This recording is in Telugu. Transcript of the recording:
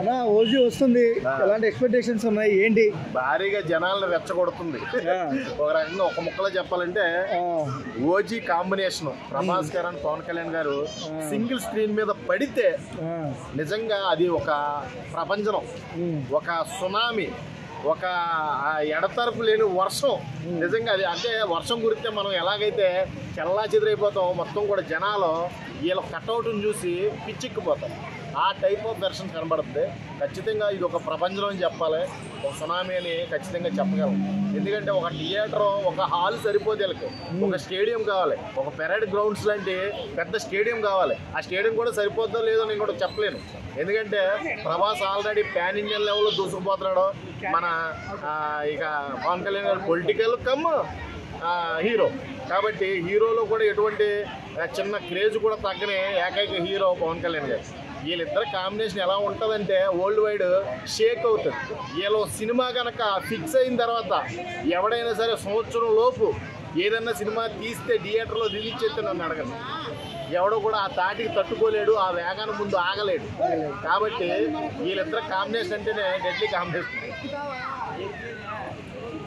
అన్నా ఓజీ వస్తుంది, ఎలాంటి ఎక్స్పెక్టేషన్స్ ఉన్నాయి ఏంటి? భారీగా జనాలను రెచ్చగొడుతుంది. ఒక రకంగా ఒక ముక్కలో చెప్పాలంటే ఓజీ కాంబినేషన్ ప్రభాస్ గారు అండ్ పవన్ కళ్యాణ్ గారు సింగిల్ స్క్రీన్ మీద పడితే నిజంగా అది ఒక ప్రపంచం, ఒక సునామీ, ఒక ఎడతరపు లేని వర్షం. నిజంగా అది అంటే వర్షం కురిస్తే మనం ఎలాగైతే చల్లా చెదిరైపోతాం, మొత్తం కూడా జనాలు వీళ్ళ కట్అవుట్ని చూసి పిచ్చెక్కిపోతాం. ఆ టైప్ ఆఫ్ దర్శనం కనబడుతుంది. ఖచ్చితంగా ఇది ఒక ప్రపంచం అని చెప్పాలి, ఒక సునామీ అని ఖచ్చితంగా చెప్పగలం. ఎందుకంటే ఒక థియేటర్, ఒక హాల్ సరిపోతే వీళ్ళకి ఒక స్టేడియం కావాలి, ఒక పెరేడ్ గ్రౌండ్స్ లాంటి పెద్ద స్టేడియం కావాలి. ఆ స్టేడియం కూడా సరిపోద్దో లేదో నేను కూడా చెప్పలేను. ఎందుకంటే ప్రభాస్ ఆల్రెడీ పాన్ ఇండియన్ లెవెల్లో దూసుకుపోతున్నాడు. మన ఇక పవన్ కళ్యాణ్ గారు పొలిటికల్ కమ్ హీరో కాబట్టి హీరోలో కూడా ఎటువంటి చిన్న క్రేజ్ కూడా తగ్గని ఏకైక హీరో పవన్ కళ్యాణ్ గారు. వీళ్ళిద్దరు కాంబినేషన్ ఎలా ఉంటుందంటే వరల్డ్ వైడ్ షేక్ అవుతుంది. వీళ్ళు సినిమా కనుక ఫిక్స్ అయిన తర్వాత ఎవడైనా సరే సంవత్సరం లోపు ఏదన్నా సినిమా తీస్తే థియేటర్లో రిలీజ్ చేస్తే నన్ను అడగండి, ఎవడో కూడా ఆ తాటికి తట్టుకోలేడు, ఆ వేగాన్ని ముందు ఆగలేడు. కాబట్టి వీళ్ళిద్దరు కాంబినేషన్ అంటేనే డెడ్లీ కాంబినేషన్.